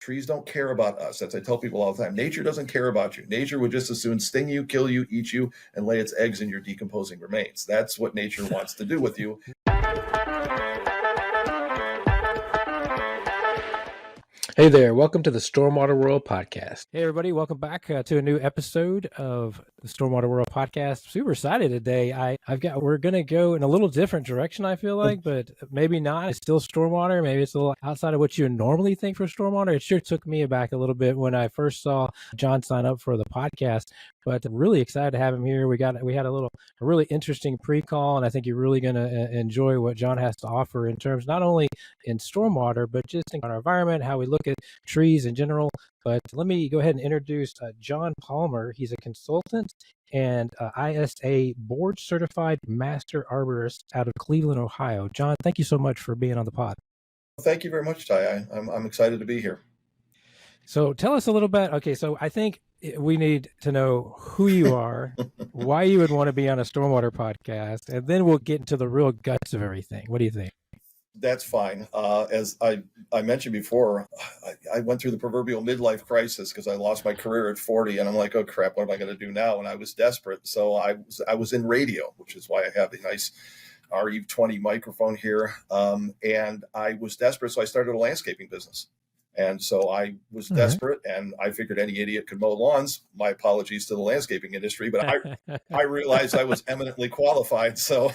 Trees don't care about us. That's I tell people all the time. Nature doesn't care about you. Nature would just as soon sting you, kill you, eat you, and lay its eggs in your decomposing remains. That's what nature wants to do with you. Hey there, welcome to the Stormwater World Podcast. Hey everybody, welcome back to a new episode of the Stormwater World Podcast. Super excited today. We're gonna go in a little different direction, I feel like, but maybe not. It's still stormwater. Maybe it's a little outside of what you normally think for stormwater. It sure took me aback a little bit when I first saw John sign up for the podcast. But I'm really excited to have him here. We had a really interesting pre-call, and I think you're really going to enjoy what John has to offer in terms not only in stormwater, but just in our environment, how we look at trees in general. But let me go ahead and introduce John Palmer. He's a consultant and ISA board certified master arborist out of Cleveland, Ohio. John, thank you so much for being on the pod. Thank you very much, Ty. I'm excited to be here. So tell us a little bit. Okay, so I think we need to know who you are, why you would want to be on a stormwater podcast, and then we'll get into the real guts of everything. What do you think? That's fine. As I mentioned before, I went through the proverbial midlife crisis because I lost my career at 40, and I'm like, oh crap, what am I going to do now? And I was desperate, so I was in radio, which is why I have the nice RE20 microphone here. And I was desperate, so I started a landscaping business. And so I was desperate, and I figured any idiot could mow lawns. My apologies to the landscaping industry, but I realized I was eminently qualified. So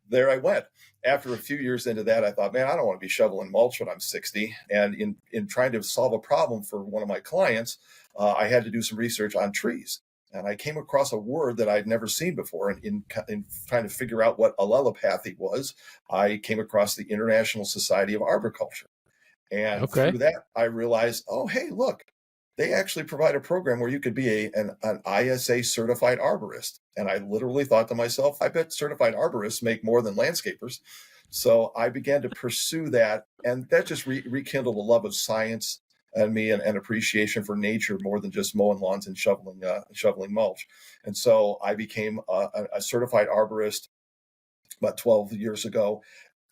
there I went. After a few years into that, I thought, man, I don't want to be shoveling mulch when I'm 60. And in trying to solve a problem for one of my clients, I had to do some research on trees. And I came across a word that I'd never seen before. And in trying to figure out what allelopathy was, I came across the International Society of Arboriculture. And through that, I realized, oh, hey, look, they actually provide a program where you could be an ISA certified arborist. And I literally thought to myself, I bet certified arborists make more than landscapers. So I began to pursue that. And that just rekindled a love of science and me and appreciation for nature more than just mowing lawns and shoveling mulch. And so I became a certified arborist about 12 years ago.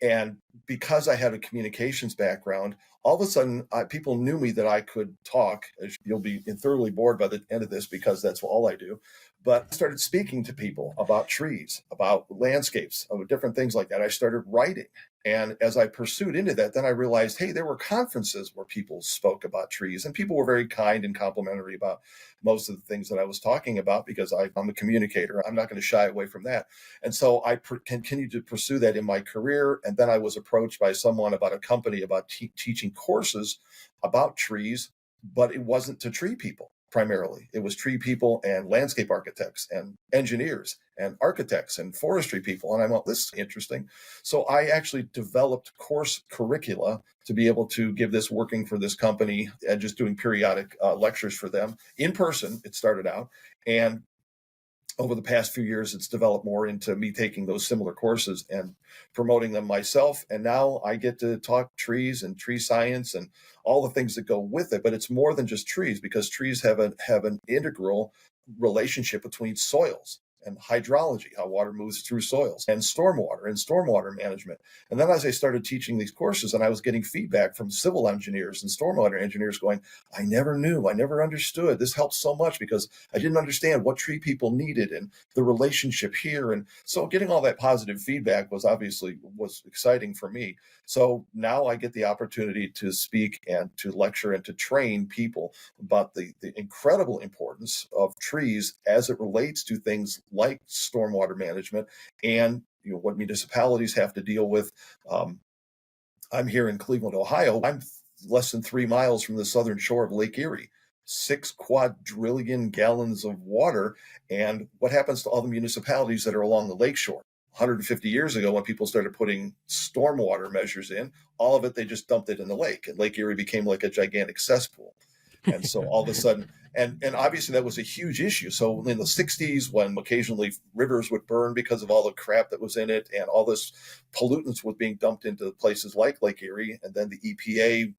And because I had a communications background, all of a sudden, people knew me that I could talk. You'll be thoroughly bored by the end of this because that's all I do. But I started speaking to people about trees, about landscapes, of different things like that. I started writing. And as I pursued into that, then I realized, hey, there were conferences where people spoke about trees, and people were very kind and complimentary about most of the things that I was talking about because I'm a communicator. I'm not going to shy away from that. And so I continued to pursue that in my career. And then I was approached by someone about a company about teaching courses about trees, but it wasn't to tree people. Primarily, it was tree people and landscape architects and engineers and architects and forestry people. And I'm like, this is interesting. So I actually developed course curricula to be able to give this working for this company and just doing periodic lectures for them in person. It started out. And over the past few years, it's developed more into me taking those similar courses and promoting them myself. And now I get to talk trees and tree science and all the things that go with it. But it's more than just trees, because trees have an integral relationship between soils and hydrology, how water moves through soils, and stormwater management. And then as I started teaching these courses, and I was getting feedback from civil engineers and stormwater engineers going, I never knew, I never understood. This helps so much because I didn't understand what tree people needed and the relationship here. And so getting all that positive feedback was exciting for me. So now I get the opportunity to speak and to lecture and to train people about the incredible importance of trees as it relates to things like stormwater management and what municipalities have to deal with. I'm here in Cleveland, Ohio. I'm less than 3 miles from the southern shore of Lake Erie. 6 quadrillion gallons of water. And what happens to all the municipalities that are along the lake shore? 150 years ago, when people started putting stormwater measures in, all of it, they just dumped it in the lake. And Lake Erie became like a gigantic cesspool. And so all of a sudden, and obviously that was a huge issue. So in the 60s, when occasionally rivers would burn because of all the crap that was in it and all this pollutants was being dumped into places like Lake Erie, and then the EPA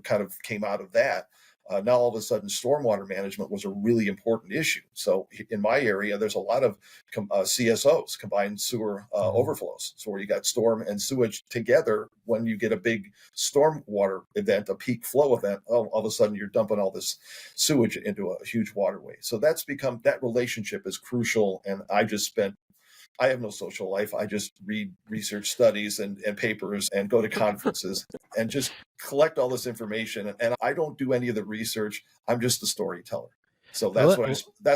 kind of came out of that. Now all of a sudden stormwater management was a really important issue. So in my area, there's a lot of CSOs, combined sewer overflows. So where you got storm and sewage together, when you get a big stormwater event, a peak flow event, all of a sudden you're dumping all this sewage into a huge waterway. So that relationship is crucial. And I have no social life. I just read research studies and papers and go to conferences and just collect all this information. And I don't do any of the research. I'm just the storyteller. So that's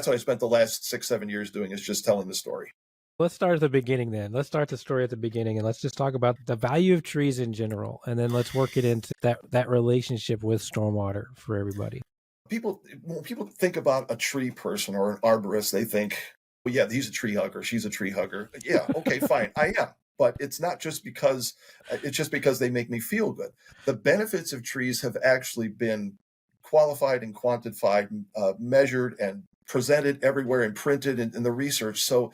what I spent the last 6-7 years doing, is just telling the story. Let's start at the beginning then. Let's start the story at the beginning, and let's just talk about the value of trees in general. And then let's work it into that relationship with stormwater for everybody. When people think about a tree person or an arborist, they think, well, yeah, he's a tree hugger. She's a tree hugger. Yeah, okay, fine. I am. But it's just because they make me feel good. The benefits of trees have actually been qualified and quantified, measured and presented everywhere and printed in the research. So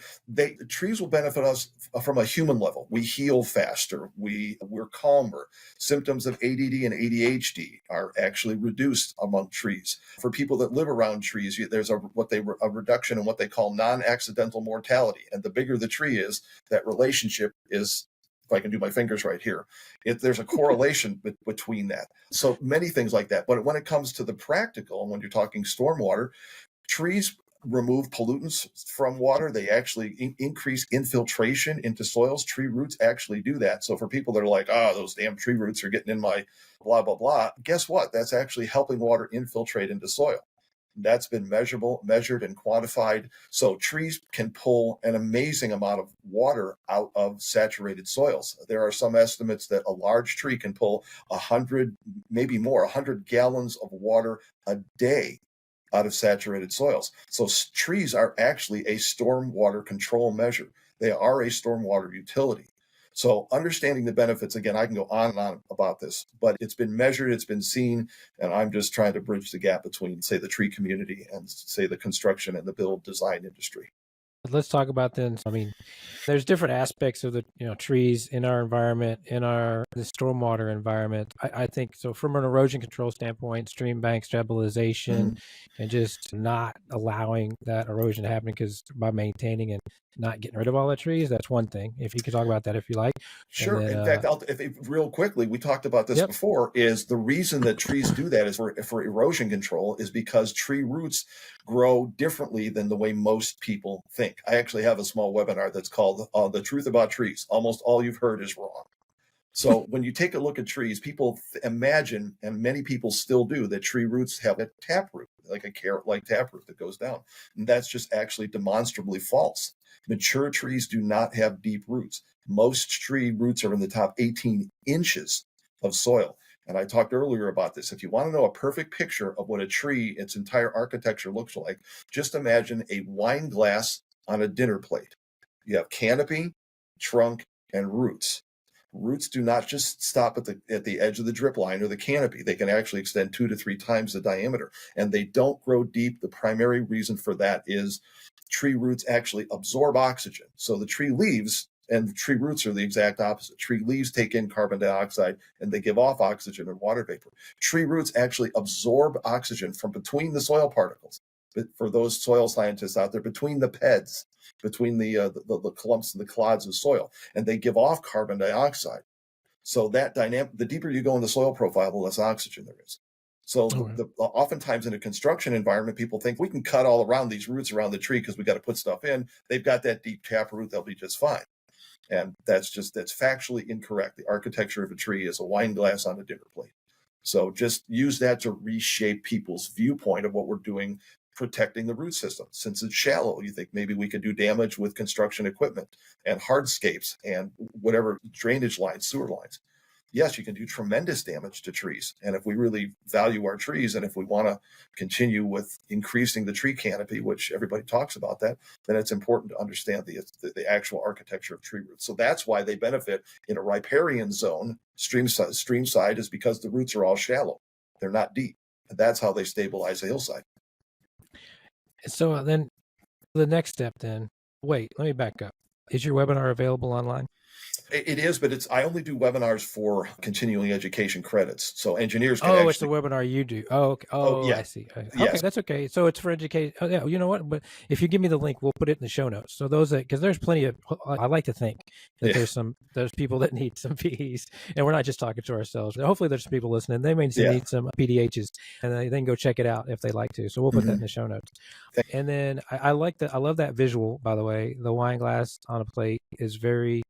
trees will benefit us from a human level. We heal faster. We're calmer. Symptoms of ADD and ADHD are actually reduced among trees. For people that live around trees, there's a reduction in what they call non-accidental mortality. And the bigger the tree is, that relationship is, if I can do my fingers right here, there's a correlation between that. So many things like that. But when it comes to the practical, and when you're talking stormwater, trees remove pollutants from water. They actually increase infiltration into soils. Tree roots actually do that. So for people that are like, those damn tree roots are getting in my blah, blah, blah, guess what? That's actually helping water infiltrate into soil. That's been measured and quantified. So trees can pull an amazing amount of water out of saturated soils. There are some estimates that a large tree can pull 100, maybe more, 100 gallons of water a day out of saturated soils. So trees are actually a stormwater control measure. They are a stormwater utility. So understanding the benefits, again, I can go on and on about this, but it's been measured, it's been seen, and I'm just trying to bridge the gap between, say, the tree community and, say, the construction and the build design industry. Let's talk about then. I mean, there's different aspects of the trees in our environment, the stormwater environment. I think so. From an erosion control standpoint, streambank stabilization, and just not allowing that erosion to happen, because by maintaining and not getting rid of all the trees, that's one thing. If you could talk about that, if you like. Sure. Then, in fact, real quickly, we talked about this before. Is the reason that trees do that is for erosion control, is because tree roots grow differently than the way most people think. I actually have a small webinar that's called "The Truth About Trees." Almost all you've heard is wrong. So when you take a look at trees, people imagine, and many people still do, that tree roots have a taproot, like a carrot-like taproot that goes down. And that's just actually demonstrably false. Mature trees do not have deep roots. Most tree roots are in the top 18 inches of soil. And I talked earlier about this. If you want to know a perfect picture of what a tree, its entire architecture looks like, just imagine a wine glass on a dinner plate. You have canopy, trunk, and roots. Roots do not just stop at the edge of the drip line or the canopy. They can actually extend 2 to 3 times the diameter, and they don't grow deep. The primary reason for that is tree roots actually absorb oxygen. So the tree leaves, and tree roots are the exact opposite. Tree leaves take in carbon dioxide and they give off oxygen and water vapor. Tree roots actually absorb oxygen from between the soil particles. But for those soil scientists out there, between the PEDs, between the clumps and the clods of soil, and they give off carbon dioxide. So that dynamic, the deeper you go in the soil profile, the less oxygen there is. So oftentimes in a construction environment, people think we can cut all around these roots around the tree because we got to put stuff in. They've got that deep taproot, they'll be just fine. And that's factually incorrect. The architecture of a tree is a wine glass on a dinner plate. So just use that to reshape people's viewpoint of what we're doing, protecting the root system. Since it's shallow, you think maybe we could do damage with construction equipment and hardscapes and whatever drainage lines, sewer lines. Yes, you can do tremendous damage to trees. And if we really value our trees, and if we want to continue with increasing the tree canopy, which everybody talks about that, then it's important to understand the actual architecture of tree roots. So that's why they benefit in a riparian zone. Stream side is because the roots are all shallow. They're not deep. And that's how they stabilize the hillside. So then the next step then, wait, let me back up. Is your webinar available online? It is, but I only do webinars for continuing education credits. So engineers can Oh, it's the webinar you do. Oh, okay. yeah. I see. Okay, Yes. that's okay. So it's for education. Oh, yeah. You know what? But if you give me the link, we'll put it in the show notes. So those because there's plenty of. I like to think that there's people that need some PEs, and we're not just talking to ourselves. Hopefully, there's some people listening. They may need some PDHs, and they can go check it out if they like to. So we'll put that in the show notes. And then I like that. I love that visual. By the way, the wine glass on a plate is very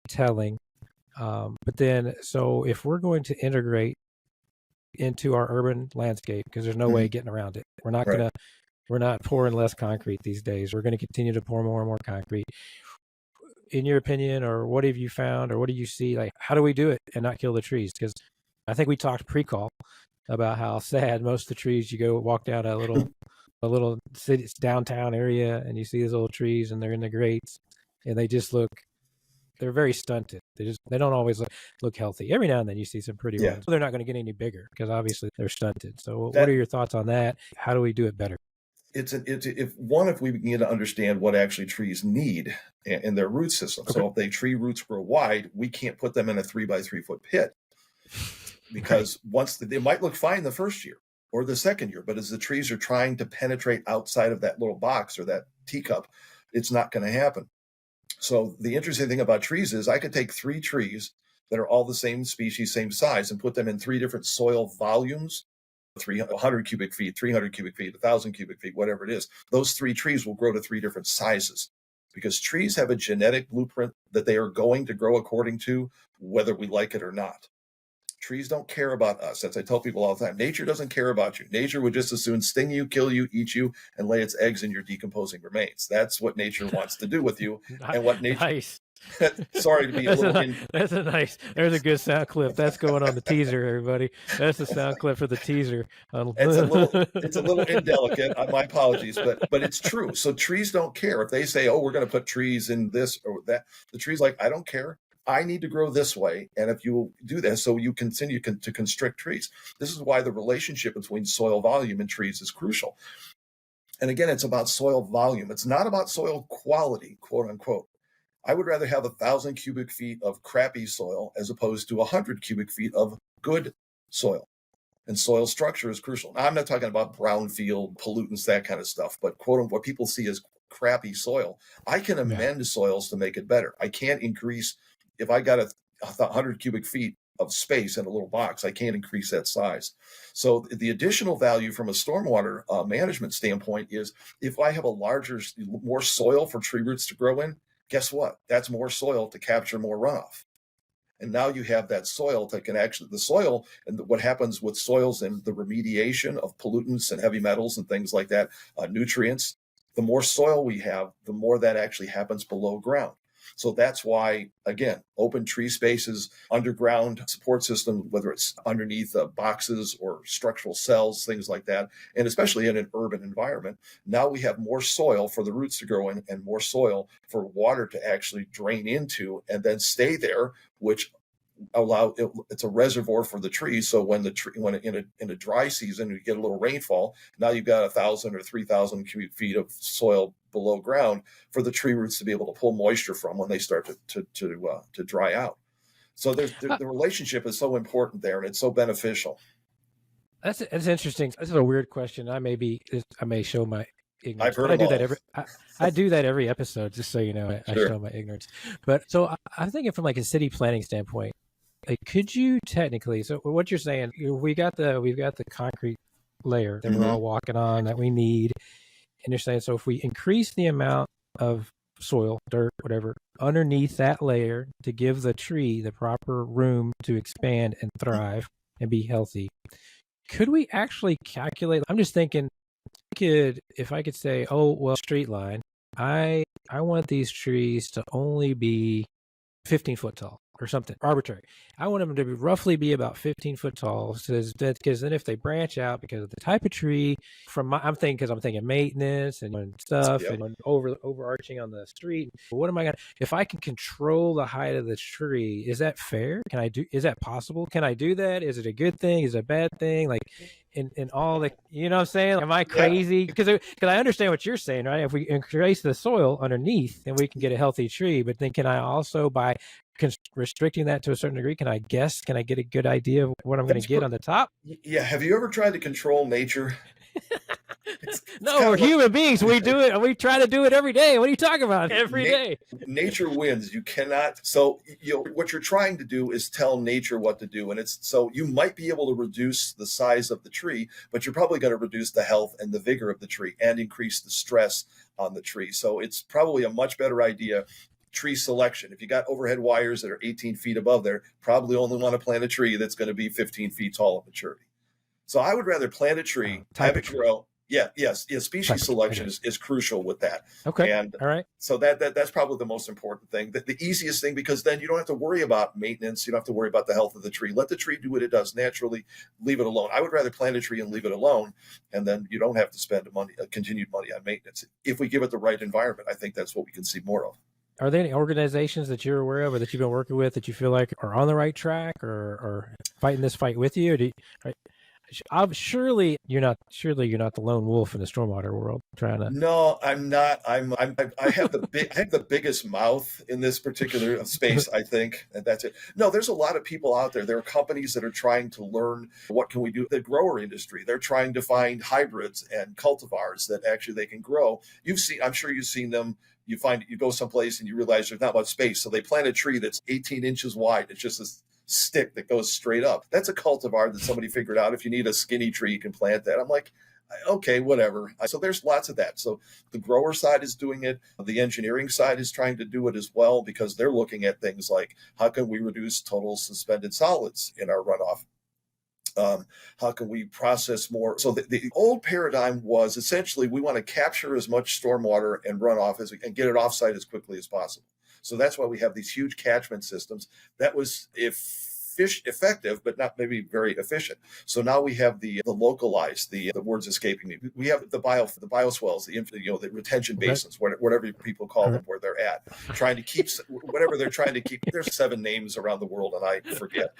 telling. But then, so if we're going to integrate into our urban landscape, because there's no way getting around it, we're not pouring less concrete these days. We're going to continue to pour more and more concrete. In your opinion, or what have you found, or what do you see? Like, how do we do it and not kill the trees? Because I think we talked pre-call about how sad most of the trees. You go walk down a little city downtown area, and you see these little trees, and they're in the grates, and they just look. They're very stunted. They don't always look healthy. Every now and then you see some pretty ones. They're not going to get any bigger because obviously they're stunted. So what are your thoughts on that? How do we do it better? If we begin to understand what actually trees need in their root system. Okay. So if tree roots grow wide, we can't put them in a 3x3 foot pit because once they might look fine the first year or the second year, but as the trees are trying to penetrate outside of that little box or that teacup, it's not going to happen. So the interesting thing about trees is I could take 3 trees that are all the same species, same size, and put them in 3 different soil volumes, 300 cubic feet, 300 cubic feet, 1,000 cubic feet, whatever it is. Those 3 trees will grow to 3 different sizes because trees have a genetic blueprint that they are going to grow according to, whether we like it or not. Trees don't care about us. As I tell people all the time, nature doesn't care about you. Nature would just as soon sting you, kill you, eat you, and lay its eggs in your decomposing remains. That's what nature wants to do with you. And what nature... Nice. Sorry to be There's a good sound clip. That's going on the teaser, everybody. That's the sound clip for the teaser. It's a little indelicate. My apologies, but it's true. So trees don't care. If they say, oh, we're going to put trees in this or that, the tree's like, I don't care. I need to grow this way. And if you do this, so you continue to constrict trees. This is why the relationship between soil volume and trees is crucial. And again, it's about soil volume. It's not about soil quality, quote unquote. I would rather have 1,000 cubic feet of crappy soil as opposed to 100 cubic feet of good soil. And soil structure is crucial. Now, I'm not talking about brownfield pollutants, that kind of stuff, but quote unquote, what people see as crappy soil. I can amend soils to make it better. I can't increase. If I got 100 cubic feet of space in a little box, I can't increase that size. So the additional value from a stormwater management standpoint is if I have more soil for tree roots to grow in, guess what? That's more soil to capture more runoff. And now you have that soil that can the soil and what happens with soils and the remediation of pollutants and heavy metals and things like that, nutrients, the more soil we have, the more that actually happens below ground. So that's why, again, open tree spaces, underground support system, whether it's underneath boxes or structural cells, things like that, and especially in an urban environment, now we have more soil for the roots to grow in and more soil for water to actually drain into and then stay there, which it's a reservoir for the trees. So when in a dry season you get a little rainfall, now you've got 1,000 or 3,000 cubic feet of soil below ground for the tree roots to be able to pull moisture from when they start to dry out. So the relationship is so important there, and it's so beneficial. That's interesting. This is a weird question. I may show my ignorance. I've heard I do that every episode, just so you know. I show my ignorance. But so I'm thinking from like a city planning standpoint. Like, could you technically? So what you're saying, we've got the concrete layer that we're all walking on that we need, and you're saying so if we increase the amount of soil, dirt, whatever, underneath that layer to give the tree the proper room to expand and thrive and be healthy, could we actually calculate? I'm just thinking, if I could say, oh well, straight line, I want these trees to only be 15 foot tall or something arbitrary. I want them to roughly be about 15 foot tall, because then if they branch out because of the type of tree, I'm thinking maintenance and stuff, and overarching on the street. What am I gonna? If I can control the height of the tree, is that fair? Is that possible? Can I do that? Is it a good thing? Is it a bad thing? Like in all the, you know what I'm saying? Am I crazy? Because I understand what you're saying, right? If we increase the soil underneath, then we can get a healthy tree. But then can I also, by restricting that to a certain degree? Can I guess? Can I get a good idea of what I'm going to get on the top? Yeah. Have you ever tried to control nature? It's No, we're human beings. We do it. We try to do it every day. What are you talking about? Every day. Nature wins. You cannot. So what you're trying to do is tell nature what to do, and it's so you might be able to reduce the size of the tree, but you're probably going to reduce the health and the vigor of the tree and increase the stress on the tree. So it's probably a much better idea. Tree selection. If you got overhead wires that are 18 feet above there, probably only want to plant a tree that's going to be 15 feet tall at maturity. So I would rather plant a tree, have it grow. Yes. Species selection is crucial with that. Okay. And all right. So that's probably the most important thing. The easiest thing, because then you don't have to worry about maintenance. You don't have to worry about the health of the tree. Let the tree do what it does naturally. Leave it alone. I would rather plant a tree and leave it alone, and then you don't have to spend continued money on maintenance. If we give it the right environment, I think that's what we can see more of. Are there any organizations that you're aware of or that you've been working with that you feel like are on the right track or fighting this fight with you? Surely you're not the lone wolf in the stormwater world trying to. No, I'm not. I have the biggest mouth in this particular space, I think, and that's it. No, there's a lot of people out there. There are companies that are trying to learn what can we do. The grower industry, they're trying to find hybrids and cultivars that actually they can grow. I'm sure you've seen them. You go someplace and you realize there's not much space, so they plant a tree that's 18 inches wide. It's just this stick that goes straight up. That's a cultivar that somebody figured out. If you need a skinny tree, you can plant that. I'm like, okay, whatever. So there's lots of that. So the grower side is doing it. The engineering side is trying to do it as well, because they're looking at things like, how can we reduce total suspended solids in our runoff? How can we process more? So the old paradigm was essentially we want to capture as much stormwater and runoff and get it offsite as quickly as possible. So that's why we have these huge catchment systems. That was effective, but not maybe very efficient. So now we have the localized, the word's escaping me. We have the bioswells, the retention basins, whatever people call them, where they're at, trying to keep whatever they're trying to keep. There's 7 names around the world, and I forget.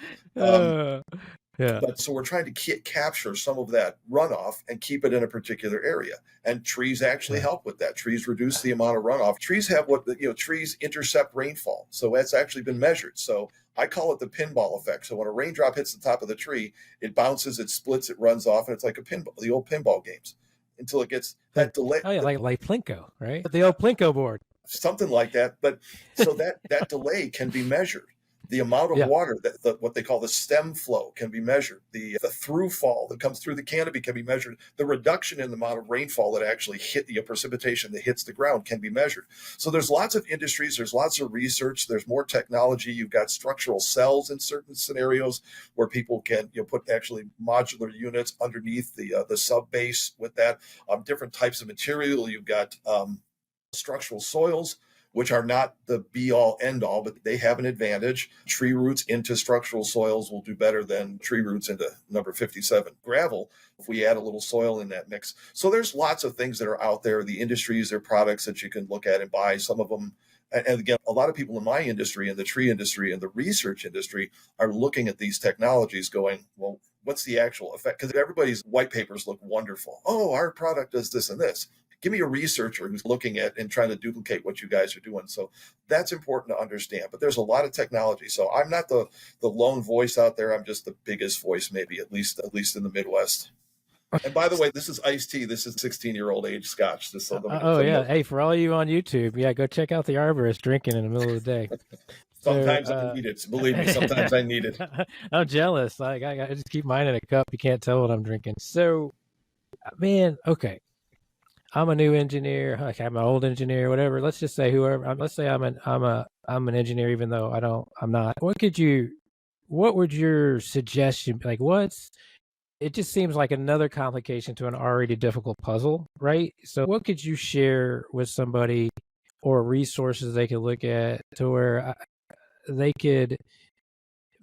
Yeah. But so we're trying to capture some of that runoff and keep it in a particular area. And trees actually help with that. Trees reduce the amount of runoff. Trees have trees intercept rainfall. So that's actually been measured. So I call it the pinball effect. So when a raindrop hits the top of the tree, it bounces, it splits, it runs off, and it's like a pinball, the old pinball games, until it gets that delay. Oh yeah, like Plinko, right? The old Plinko board. Something like that. But so that delay can be measured. The amount of water that what they call the stem flow can be measured. The through fall that comes through the canopy can be measured. The reduction in the amount of rainfall that actually hit the precipitation that hits the ground can be measured. So there's lots of industries. There's lots of research. There's more technology. You've got structural cells in certain scenarios where people can put actually modular units underneath the sub base with that. Different types of material. You've got structural soils, which are not the be-all, end-all, but they have an advantage. Tree roots into structural soils will do better than tree roots into number 57 gravel if we add a little soil in that mix. So there's lots of things that are out there. The industries, there are products that you can look at and buy. Some of them, and again, a lot of people in my industry, in the tree industry and the research industry, are looking at these technologies going, well, what's the actual effect? Because everybody's white papers look wonderful. Oh, our product does this and this. Give me a researcher who's looking at and trying to duplicate what you guys are doing. So that's important to understand. But there's a lot of technology. So I'm not the lone voice out there. I'm just the biggest voice, maybe at least in the Midwest. And by the way, this is iced tea. This is 16-year-old age scotch. Hey, for all you on YouTube, go check out the Arborist drinking in the middle of the day. Sometimes I need it. Believe me, sometimes I need it. I'm jealous. I just keep mine in a cup. You can't tell what I'm drinking. So, man, okay. I'm a new engineer. Like I'm an old engineer, whatever. Let's just say whoever. Let's say I'm an engineer, even though I'm not. What would your suggestion be? Like, it just seems like another complication to an already difficult puzzle, right? So what could you share with somebody or resources they could look at to where they could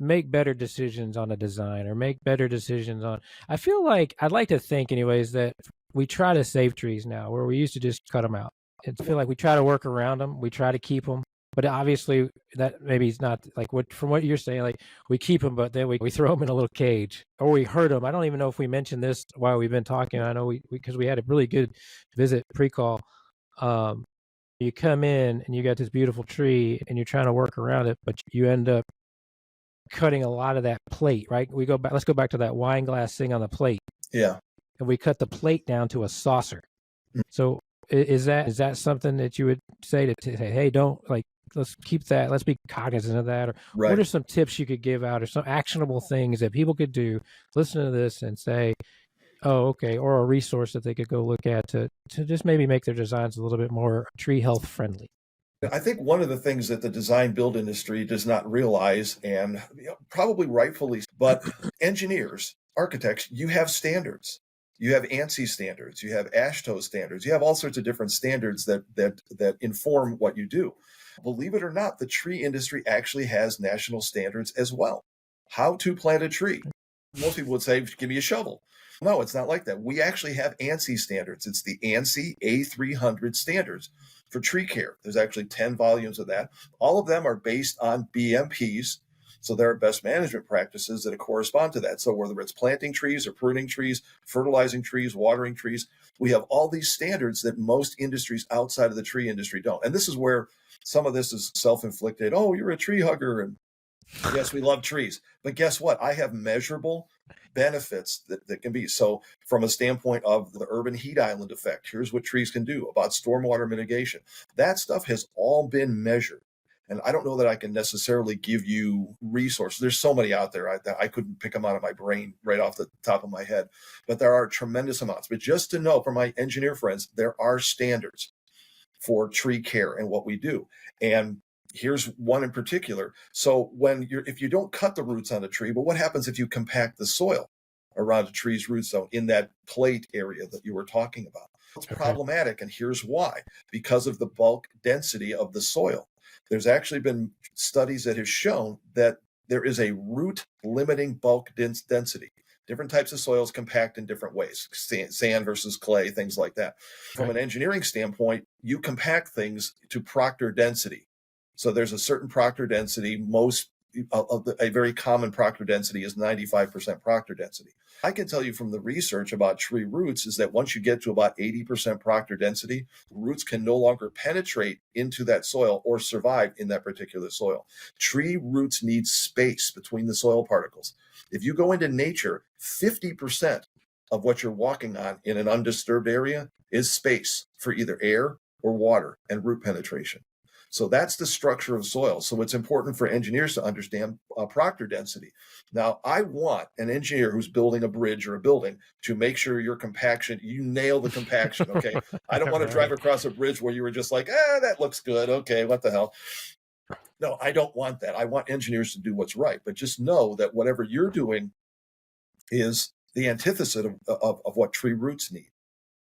make better decisions on a design or make better decisions on, I feel like I'd like to think anyways that we try to save trees now where we used to just cut them out. I feel like we try to work around them. We try to keep them, but obviously that maybe is not like from what you're saying, like we keep them, but then we throw them in a little cage or we hurt them. I don't even know if we mentioned this while we've been talking. I know because we had a really good visit pre-call. you come in and you got this beautiful tree and you're trying to work around it, but you end up cutting a lot of that plate, right? Let's go back to that wine glass thing on the plate. Yeah. And we cut the plate down to a saucer. Mm. So is that something that you would say to say, hey, don't, like, let's keep that, let's be cognizant of that? Or what are some tips you could give out, or some actionable things that people could do, listen to this and say, oh, okay, or a resource that they could go look at to just maybe make their designs a little bit more tree health friendly? I think one of the things that the design build industry does not realize, and probably rightfully, but engineers, architects, you have standards. You have ANSI standards, you have AASHTO standards, you have all sorts of different standards that inform what you do. Believe it or not, the tree industry actually has national standards as well. How to plant a tree. Most people would say, give me a shovel. No, it's not like that. We actually have ANSI standards. It's the ANSI A300 standards for tree care. There's actually 10 volumes of that. All of them are based on BMPs. So there are best management practices that correspond to that. So whether it's planting trees or pruning trees, fertilizing trees, watering trees, we have all these standards that most industries outside of the tree industry don't. And this is where some of this is self-inflicted. Oh, you're a tree hugger. And yes, we love trees. But guess what? I have measurable benefits that can be. So from a standpoint of the urban heat island effect, here's what trees can do about stormwater mitigation. That stuff has all been measured. And I don't know that I can necessarily give you resources. There's so many out there. I couldn't pick them out of my brain right off the top of my head, but there are tremendous amounts. But just to know, for my engineer friends, there are standards for tree care and what we do. And here's one in particular. So if you don't cut the roots on a tree, but what happens if you compact the soil around a tree's root zone in that plate area that you were talking about? It's problematic, and here's why. Because of the bulk density of the soil. There's actually been studies that have shown that there is a root limiting bulk density. Different types of soils compact in different ways, sand versus clay, things like that. From an engineering standpoint, you compact things to proctor density. So there's a certain proctor density. A very common proctor density is 95% proctor density. I can tell you from the research about tree roots is that once you get to about 80% proctor density, roots can no longer penetrate into that soil or survive in that particular soil. Tree roots need space between the soil particles. If you go into nature, 50% of what you're walking on in an undisturbed area is space for either air or water and root penetration. So that's the structure of soil. So it's important for engineers to understand proctor density. Now, I want an engineer who's building a bridge or a building to make sure your compaction, you nail the compaction, okay? I don't want to drive across a bridge where you were just like, that looks good. Okay, what the hell? No, I don't want that. I want engineers to do what's right. But just know that whatever you're doing is the antithesis of what tree roots need.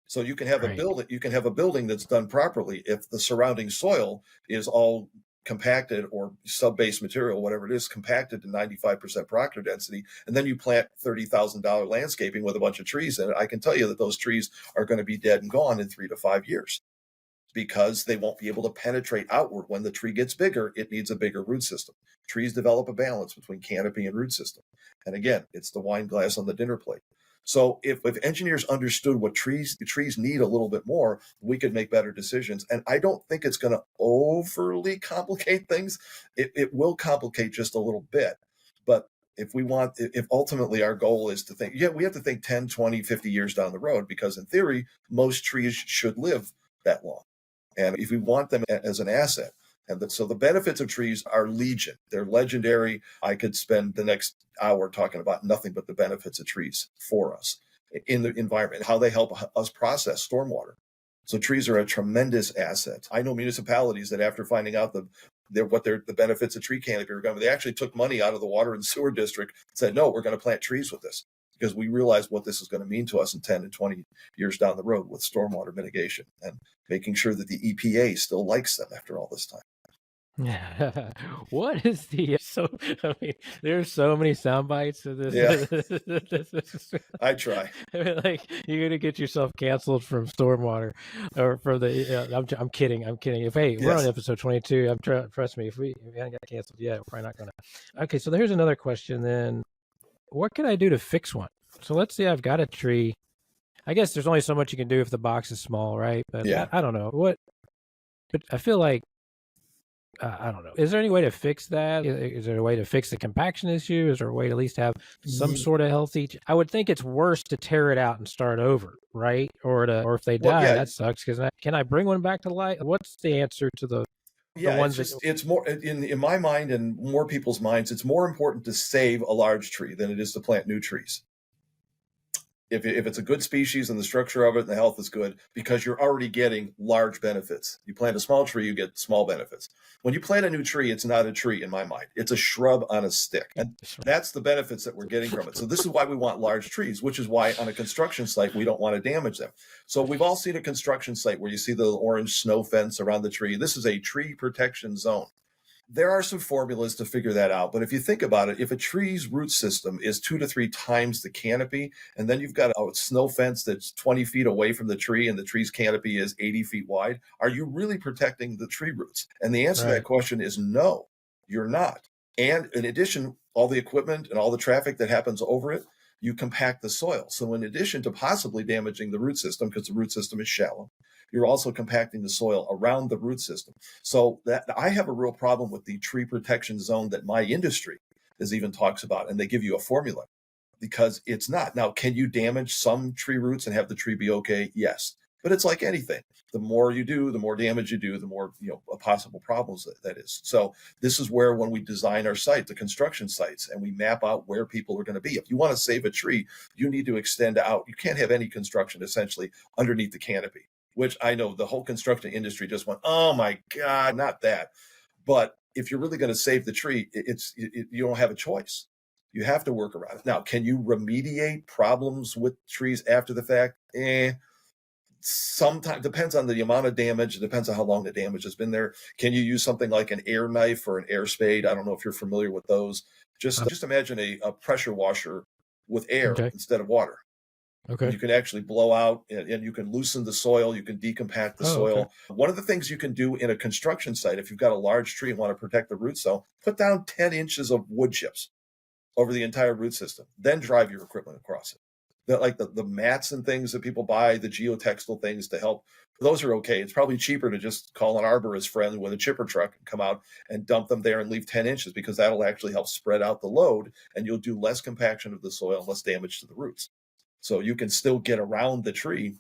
So you can have a building that's done properly if the surrounding soil is all compacted or sub-base material, whatever it is, compacted to 95% proctor density, and then you plant $30,000 landscaping with a bunch of trees in it. I can tell you that those trees are going to be dead and gone in 3 to 5 years because they won't be able to penetrate outward. When the tree gets bigger, it needs a bigger root system. Trees develop a balance between canopy and root system. And again, it's the wine glass on the dinner plate. So if engineers understood what trees need a little bit more, we could make better decisions. And I don't think it's going to overly complicate things. It will complicate just a little bit. But if ultimately our goal is to think, we have to think 10, 20, 50 years down the road, because in theory, most trees should live that long. And if we want them as an asset, so the benefits of trees are legion. They're legendary. I could spend the next hour talking about nothing but the benefits of trees for us in the environment, how they help us process stormwater. So trees are a tremendous asset. I know municipalities that after finding out the benefits of tree canopy are going to, they actually took money out of the water and sewer district and said, no, we're going to plant trees with this, because we realize what this is going to mean to us in 10 and 20 years down the road with stormwater mitigation and making sure that the EPA still likes them after all this time. Yeah. What is there's so many sound bites of this. Yeah. I try. Like, you're gonna get yourself canceled from stormwater or for the. I'm kidding. If we're on episode 22, trust me. If we haven't got canceled yet, we're probably not gonna. Okay, so here's another question. Then, what can I do to fix one? So let's say I've got a tree. I guess there's only so much you can do if the box is small, right? But I don't know what. But I feel like I don't know. Is there any way to fix that? Is there a way to fix the compaction issue? Is there a way to at least have some sort of healthy? I would think it's worse to tear it out and start over, right? Or if they Well, die, yeah, that sucks. Because can I bring one back to life? What's the answer to the yeah. It's ones that? just it's more in my mind and more people's minds. It's more important to save a large tree than it is to plant new trees. If it's a good species and the structure of it and the health is good, because you're already getting large benefits. You plant a small tree, you get small benefits. When you plant a new tree, it's not a tree in my mind. It's a shrub on a stick. And that's the benefits that we're getting from it. So this is why we want large trees, which is why on a construction site, we don't want to damage them. So we've all seen a construction site where you see the orange snow fence around the tree. This is a tree protection zone. There are some formulas to figure that out. But if you think about it, if a tree's root system is 2 to 3 times the canopy, and then you've got a snow fence that's 20 feet away from the tree and the tree's canopy is 80 feet wide, are you really protecting the tree roots? And the answer to that question is no, you're not. And in addition, all the equipment and all the traffic that happens over it, you compact the soil. So in addition to possibly damaging the root system, because the root system is shallow, you're also compacting the soil around the root system. So that I have a real problem with the tree protection zone that my industry is even talks about, and they give you a formula because it's not. Now, can you damage some tree roots and have the tree be okay? Yes, but it's like anything. The more you do, the more damage you do, the more possible problems that is. So this is where when we design our site, the construction sites, and we map out where people are going to be. If you want to save a tree, you need to extend out. You can't have any construction essentially underneath the canopy, which I know the whole construction industry just went, oh my God, not that. But if you're really going to save the tree, you don't have a choice. You have to work around it. Now, can you remediate problems with trees after the fact? Sometimes depends on the amount of damage. It depends on how long the damage has been there. Can you use something like an air knife or an air spade? I don't know if you're familiar with those. Just imagine a pressure washer with air instead of water. Okay. You can actually blow out and you can loosen the soil. You can decompact the soil. Okay. One of the things you can do in a construction site, if you've got a large tree and want to protect the root zone, put down 10 inches of wood chips over the entire root system, then drive your equipment across it. Like the mats and things that people buy, the geotextile things to help, those are okay. It's probably cheaper to just call an arborist friend with a chipper truck and come out and dump them there and leave 10 inches because that'll actually help spread out the load and you'll do less compaction of the soil, less damage to the roots. So you can still get around the tree.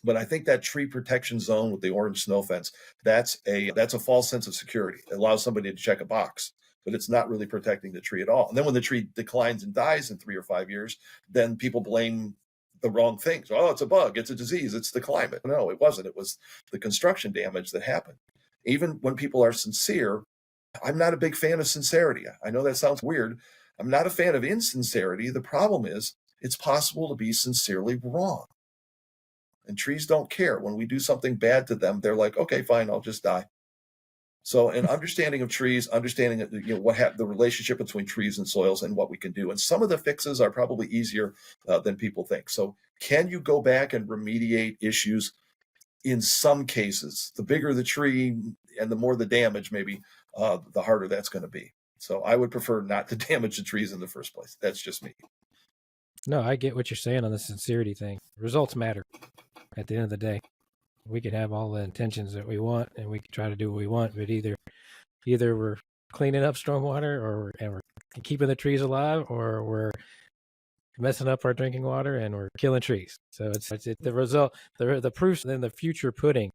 But I think that tree protection zone with the orange snow fence, that's a false sense of security. It allows somebody to check a box, but it's not really protecting the tree at all. And then when the tree declines and dies in 3 or 5 years, then people blame the wrong things. Oh, it's a bug, it's a disease, it's the climate. No, it wasn't. It was the construction damage that happened. Even when people are sincere, I'm not a big fan of sincerity. I know that sounds weird. I'm not a fan of insincerity. The problem is it's possible to be sincerely wrong. And trees don't care. When we do something bad to them, they're like, okay, fine, I'll just die. So an understanding of trees, understanding the relationship between trees and soils and what we can do. And some of the fixes are probably easier than people think. So can you go back and remediate issues? In some cases, the bigger the tree and the more the damage, maybe the harder that's going to be. So I would prefer not to damage the trees in the first place. That's just me. No, I get what you're saying on the sincerity thing. Results matter at the end of the day. We can have all the intentions that we want and we can try to do what we want, but either we're cleaning up stormwater or we're keeping the trees alive or we're messing up our drinking water and we're killing trees. So it's the result, the proof's in the future pudding.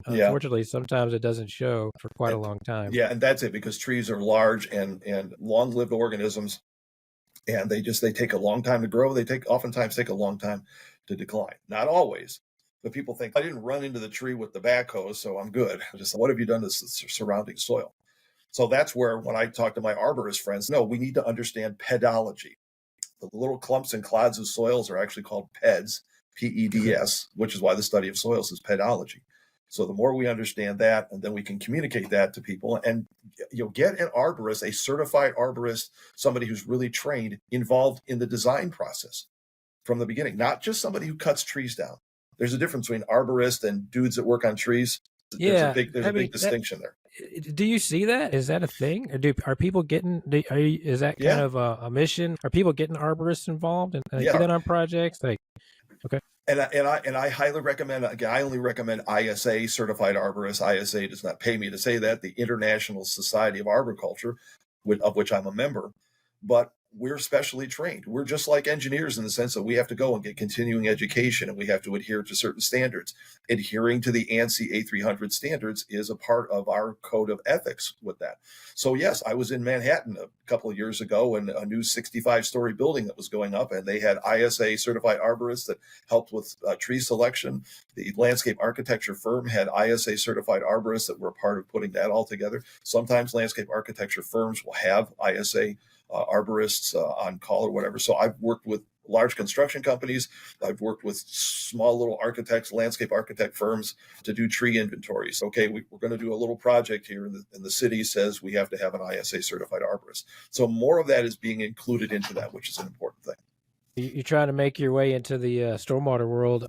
Unfortunately, sometimes it doesn't show for quite a long time. Yeah, and that's it because trees are large and long-lived organisms. And they take a long time to grow. They oftentimes take a long time to decline. Not always, but people think I didn't run into the tree with the backhoe, so I'm good. Just what have you done to the surrounding soil? So that's where when I talk to my arborist friends, no, we need to understand pedology. The little clumps and clods of soils are actually called PEDs, PEDS, which is why the study of soils is pedology. So the more we understand that, and then we can communicate that to people and get an arborist, a certified arborist, somebody who's really trained, involved in the design process from the beginning, not just somebody who cuts trees down. There's a difference between arborists and dudes that work on trees. Yeah, there's a big distinction there. Do you see that? Is that a thing? Or are people getting? Is that kind of a mission? Are people getting arborists involved and getting on projects? Okay. And I highly recommend, again, I only recommend ISA certified arborists. ISA does not pay me to say that, the International Society of Arboriculture, of which I'm a member, but we're specially trained. We're just like engineers in the sense that we have to go and get continuing education, and we have to adhere to certain standards. Adhering to the ANSI A300 standards is a part of our code of ethics with that. So yes, I was in Manhattan a couple of years ago, and a new 65-story building that was going up, and they had ISA certified arborists that helped with tree selection. The landscape architecture firm had ISA certified arborists that were a part of putting that all together. Sometimes landscape architecture firms will have ISA arborists on call or whatever. So I've worked with large construction companies. I've worked with small little architects, landscape architect firms to do tree inventories. Okay, we're going to do a little project here, and the city says we have to have an ISA certified arborist. So more of that is being included into that, which is an important thing. You're trying to make your way into the stormwater world.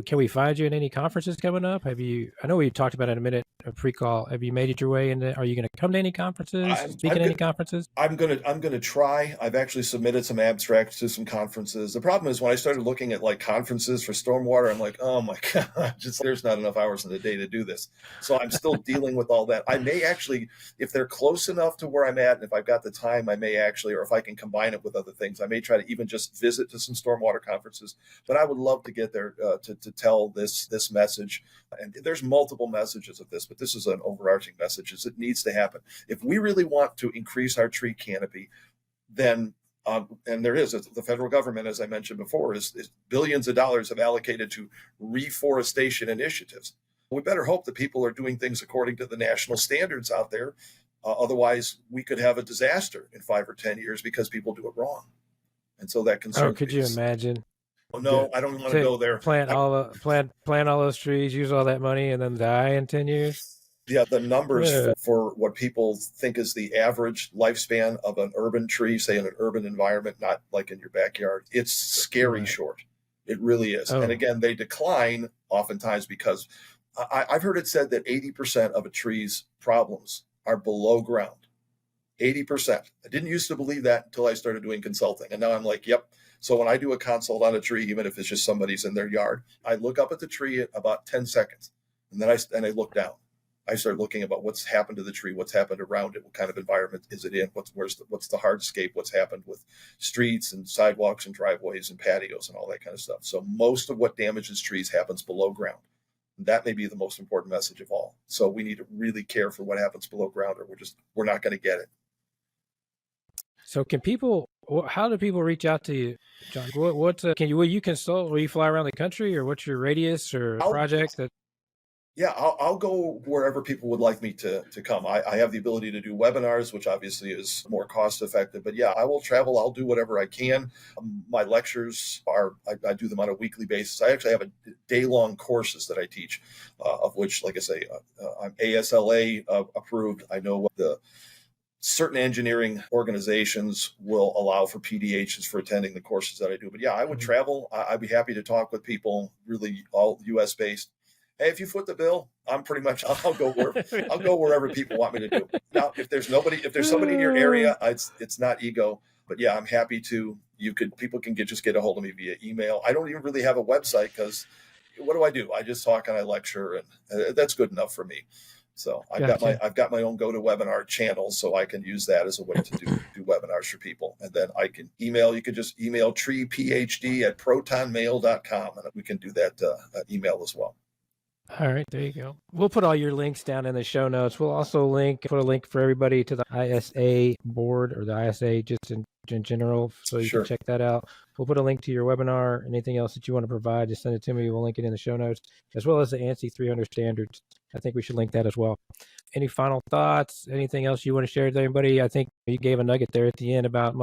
Can we find you in any conferences coming up? I know we talked about it in a minute, a pre-call. Have you made it your way into, are you going to come to any conferences, speak at any conferences? I'm going to try. I've actually submitted some abstracts to some conferences. The problem is when I started looking at like conferences for stormwater, I'm like, oh my God, there's not enough hours in the day to do this. So I'm still dealing with all that. I may actually, if they're close enough to where I'm at, and if I've got the time, I may actually, or if I can combine it with other things, I may try to even just visit to some stormwater conferences. But I would love to get there to tell this message. And there's multiple messages of this, but this is an overarching message, is it needs to happen. If we really want to increase our tree canopy, then and there is, the federal government, as I mentioned before, is billions of dollars have allocated to reforestation initiatives. We better hope that people are doing things according to the national standards out there. Otherwise, we could have a disaster in 5 or 10 years because people do it wrong. And so that concerns me. Could you imagine? Oh, no, I don't want to go there. Plant all those trees, use all that money, and then die in 10 years. Yeah, the numbers for what people think is the average lifespan of an urban tree, say in an urban environment, not like in your backyard, it's scary short. It really is. And again, they decline oftentimes because I've heard it said that 80% of a tree's problems are below ground. 80%. I didn't used to believe that until I started doing consulting. And now I'm like, yep. So when I do a consult on a tree, even if it's just somebody's in their yard, I look up at the tree at about 10 seconds. And then I look down. I start looking about what's happened to the tree, what's happened around it, what kind of environment is it in, what's the hardscape, what's happened with streets and sidewalks and driveways and patios and all that kind of stuff. So most of what damages trees happens below ground. That may be the most important message of all. So we need to really care for what happens below ground, or we're not going to get it. So how do people reach out to you, John? Will you consult? Will you fly around the country, or what's your radius or project that? Yeah, I'll go wherever people would like me to come. I have the ability to do webinars, which obviously is more cost effective. But yeah, I will travel. I'll do whatever I can. My lectures I do them on a weekly basis. I actually have a day-long courses that I teach, of which, like I say, I'm ASLA approved. I know what the certain engineering organizations will allow for PDHs for attending the courses that I do. But yeah, I would travel. I'd be happy to talk with people, really all US based. Hey, if you foot the bill, I'll go wherever people want me to do. Now, if there's somebody in your area, it's not ego, but yeah, I'm happy to. People can just get a hold of me via email. I don't even really have a website because what do? I just talk and I lecture, and that's good enough for me. So I've got my own GoToWebinar channel, so I can use that as a way to do webinars for people. And then I can email. You can just email treephd@protonmail.com, and we can do that email as well. All right, there you go. We'll put all your links down in the show notes. We'll also put a link for everybody to the ISA board, or the ISA just in general, so you can check that out. We'll put a link to your webinar. Anything else that you want to provide, just send it to me. We'll link it in the show notes, as well as the ANSI 300 standards. I think we should link that as well. Any final thoughts? Anything else you want to share with everybody? I think you gave a nugget there at the end about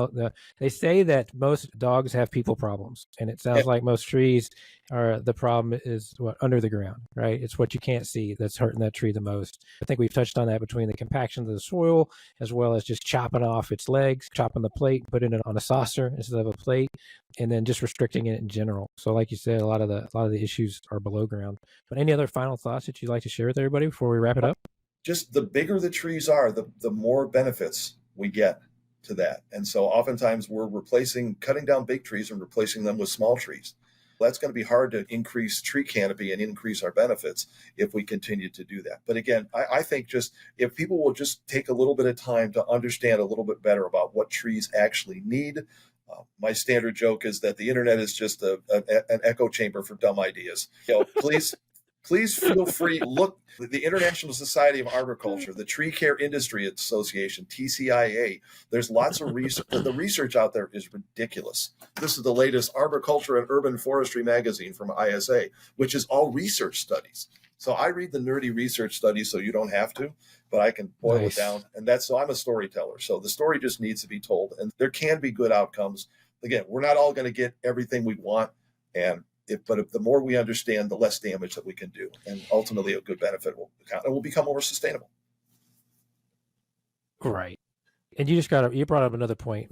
they say that most dogs have people problems, and it sounds like most trees the problem is under the ground, right? It's what you can't see that's hurting that tree the most. I think we've touched on that between the compaction of the soil, as well as just chopping off its legs, chopping the plate, putting it on a saucer instead of a plate, and then just restricting it in general. So like you said, a lot of the issues are below ground. But any other final thoughts that you'd like to share with everybody before we wrap it up? Just the bigger the trees are, the more benefits we get. to that. And so oftentimes we're cutting down big trees and replacing them with small trees. That's going to be hard to increase tree canopy and increase our benefits if we continue to do that. But again, I think just if people will just take a little bit of time to understand a little bit better about what trees actually need. My standard joke is that the internet is just an echo chamber for dumb ideas. Please feel free. Look, the International Society of Arboriculture, the Tree Care Industry Association, TCIA. There's lots of research. The research out there is ridiculous. This is the latest Arboriculture and Urban Forestry magazine from ISA, which is all research studies. So I read the nerdy research studies so you don't have to, but I can boil it down. And so I'm a storyteller. So the story just needs to be told. And there can be good outcomes. Again, we're not all going to get everything we want. But the more we understand, the less damage that we can do. And ultimately a good benefit will become more sustainable. Right. And you brought up another point.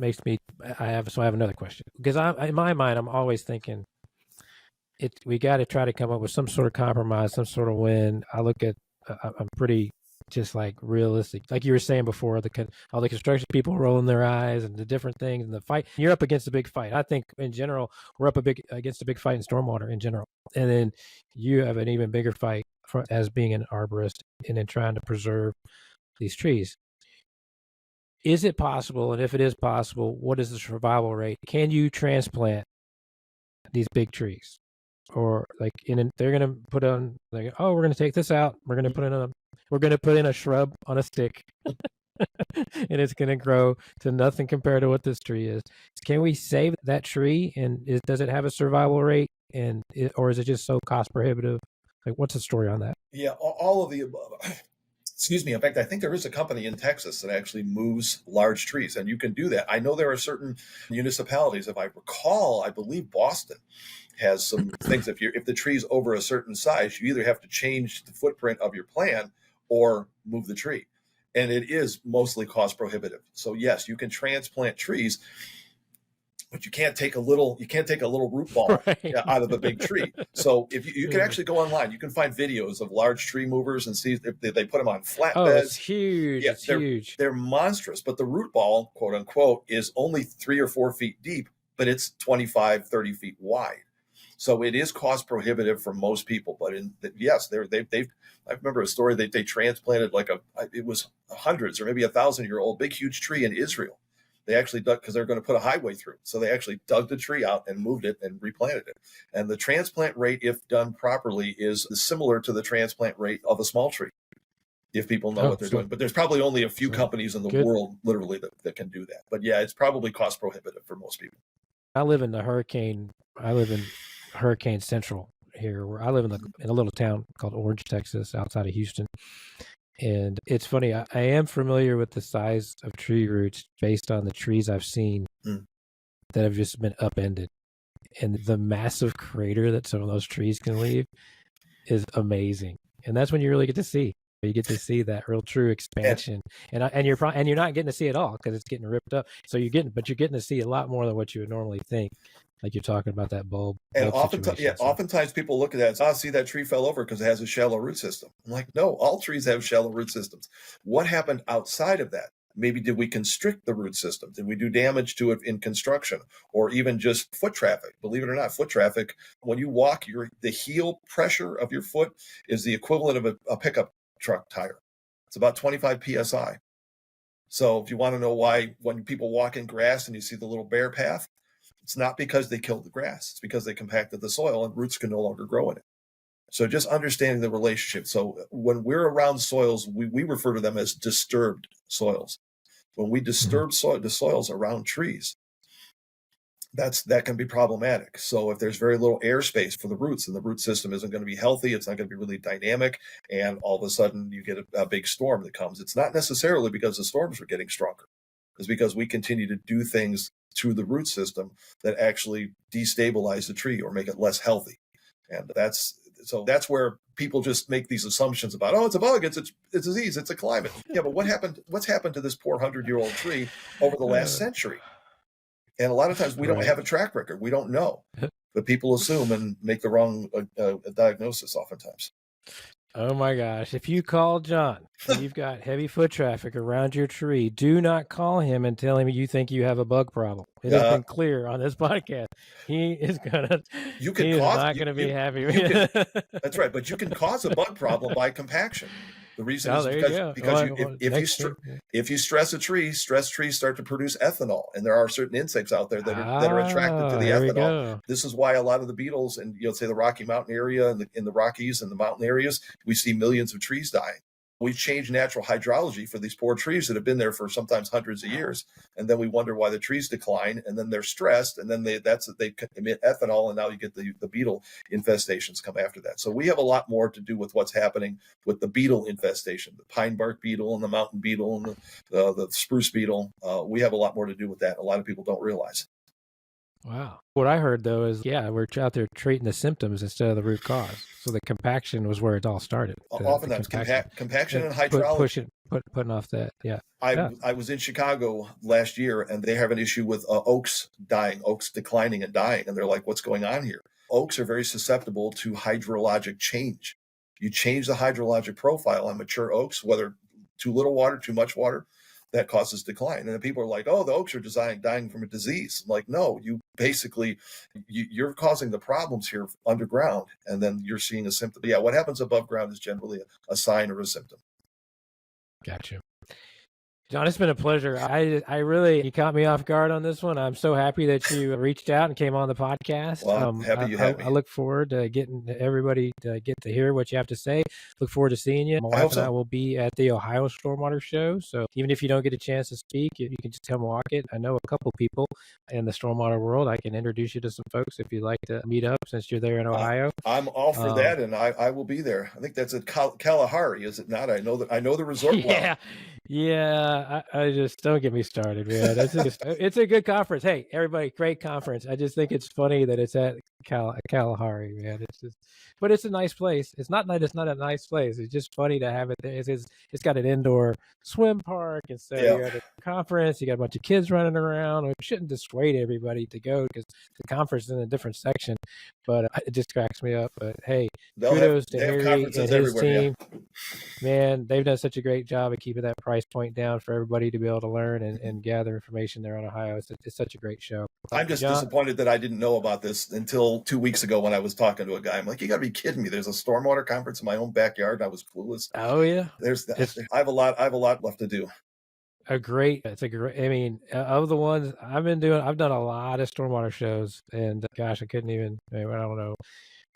I have another question. Because in my mind, I'm always thinking, we got to try to come up with some sort of compromise, some sort of win. I'm pretty just like realistic. Like you were saying before, all the construction people rolling their eyes and the different things and the fight. You're up against a big fight. I think in general, we're against a big fight in stormwater in general. And then you have an even bigger fight as being an arborist and then trying to preserve these trees. Is it possible? And if it is possible, what is the survival rate? Can you transplant these big trees? Or they're going to put on, we're going to take this out. We're going to put in a shrub on a stick and it's going to grow to nothing compared to what this tree is. Can we save that tree? And does it have a survival rate? Or is it just so cost prohibitive? Like, what's the story on that? Yeah, all of the above. Excuse me. In fact, I think there is a company in Texas that actually moves large trees, and you can do that. I know there are certain municipalities, if I recall, I believe Boston has some things. If the tree's over a certain size, you either have to change the footprint of your plan or move the tree. And it is mostly cost prohibitive. So yes, you can transplant trees, but you can't take a little root ball out of a big tree. So if you can actually go online, you can find videos of large tree movers and see if they put them on flatbeds. Oh, it's huge. Yeah, it's huge. They're monstrous, but the root ball, quote unquote, is only 3 or 4 feet deep, but it's 25, 30 feet wide. So it is cost prohibitive for most people. But I remember a story that they transplanted it was hundreds or maybe 1,000-year-old big, huge tree in Israel. They actually dug, because they're going to put a highway through. So they actually dug the tree out and moved it and replanted it. And the transplant rate, if done properly, is similar to the transplant rate of a small tree, if people know what they're doing. But there's probably only a few companies in the world, literally, that can do that. But yeah, it's probably cost prohibitive for most people. I live in Hurricane Central here, where I live in a little town called Orange, Texas, outside of Houston. And it's funny, I am familiar with the size of tree roots based on the trees I've seen that have just been upended. And the massive crater that some of those trees can leave is amazing. And that's when you really get to see. You get to see that real true expansion, and you're not getting to see it all because it's getting ripped up. So you're getting to see a lot more than what you would normally think. Like you're talking about that bulb. And oftentimes people look at that and see that tree fell over because it has a shallow root system. I'm like, no, all trees have shallow root systems. What happened outside of that? Maybe did we constrict the root system? Did we do damage to it in construction or even just foot traffic? Believe it or not, foot traffic, when you walk, the heel pressure of your foot is the equivalent of a pickup truck tire. It's about 25 PSI. So if you want to know why when people walk in grass and you see the little bare path, it's not because they killed the grass. It's because they compacted the soil and roots can no longer grow in it. So just understanding the relationship. So when we're around soils, we refer to them as disturbed soils. When we disturb the soils around trees, that can be problematic. So if there's very little airspace for the roots and the root system isn't going to be healthy, it's not going to be really dynamic, and all of a sudden you get a big storm that comes. It's not necessarily because the storms are getting stronger. It's because we continue to do things to the root system that actually destabilize the tree or make it less healthy. And that's where people just make these assumptions about, it's a bug, it's a disease, it's a climate. Yeah, but what's happened to this poor 100-year-old tree over the last century? And a lot of times we don't have a track record. We don't know. But people assume and make the wrong diagnosis oftentimes. Oh my gosh. If you call John and you've got heavy foot traffic around your tree, do not call him and tell him you think you have a bug problem. It has been clear on this podcast. He is not gonna be happy. That's right, but you can cause a bug problem by compaction. The reason is because if you stress a tree, stressed trees start to produce ethanol, and there are certain insects out there that are attracted to the ethanol. This is why a lot of the beetles in, say, the Rocky Mountain area and in the Rockies and the mountain areas, we see millions of trees dying. We've changed natural hydrology for these poor trees that have been there for sometimes hundreds of years, and then we wonder why the trees decline, and then they're stressed, and then they emit ethanol, and now you get the beetle infestations come after that. So we have a lot more to do with what's happening with the beetle infestation, the pine bark beetle and the mountain beetle and the spruce beetle. We have a lot more to do with that. A lot of people don't realize. Wow. What I heard, though, is, we're out there treating the symptoms instead of the root cause. So the compaction was where it all started. Oftentimes, compaction and hydrology. Putting off that, I was in Chicago last year, and they have an issue with oaks declining and dying. And they're like, what's going on here? Oaks are very susceptible to hydrologic change. You change the hydrologic profile on mature oaks, whether too little water, too much water, that causes decline. And then people are like, oh, the oaks are dying from a disease. I'm like, no, you're causing the problems here underground, and then you're seeing a symptom. Yeah, what happens above ground is generally a sign or a symptom. Gotcha. John, it's been a pleasure. You caught me off guard on this one. I'm so happy that you reached out and came on the podcast. Well, I'm happy you had me. I look forward to getting everybody to get to hear what you have to say. Look forward to seeing you. My wife and I will be at the Ohio Stormwater Show. So even if you don't get a chance to speak, you can just come walk it. I know a couple people in the stormwater world. I can introduce you to some folks if you'd like to meet up since you're there in Ohio. I'm all for that, and I will be there. I think that's at Kalahari, is it not? I know the resort well. Yeah, I just, don't get me started, man. It's a good conference. Hey, everybody, great conference. I just think it's funny that it's at Kalahari, man. But it's a nice place. It's not a nice place. It's just funny to have it there. It's got an indoor swim park, and so you're at a conference. You got a bunch of kids running around. It shouldn't dissuade everybody to go because the conference is in a different section. But it just cracks me up. But hey, kudos to Harry and his team. Yeah. Man, they've done such a great job of keeping that price point down for everybody to be able to learn and gather information there on Ohio. It's such a great show. I'm just disappointed that I didn't know about this until 2 weeks ago when I was talking to a guy. I'm like, you got to be kidding me. There's a stormwater conference in my own backyard. And I was clueless. Oh yeah. I have a lot left to do. I mean, of the ones I've done a lot of stormwater shows, and gosh, I couldn't even, I don't know,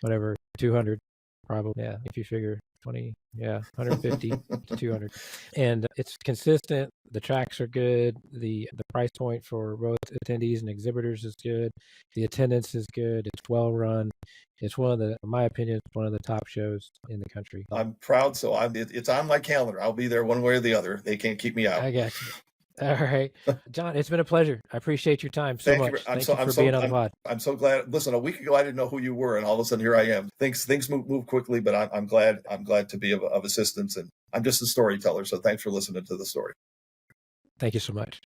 whatever, 200 probably. Yeah. If you figure 20, 150 to 200. And it's consistent. The tracks are good. The price point for both attendees and exhibitors is good. The attendance is good. It's well run. It's in my opinion, it's one of the top shows in the country. I'm proud. So it's on my calendar. I'll be there one way or the other. They can't keep me out. I got you. All right, John, it's been a pleasure. I appreciate your time so much. Thank you for being on the pod. I'm so glad. Listen, a week ago I didn't know who you were, and all of a sudden here I am. Things move quickly, but I'm glad to be of assistance, and I'm just a storyteller. So thanks for listening to the story. Thank you so much.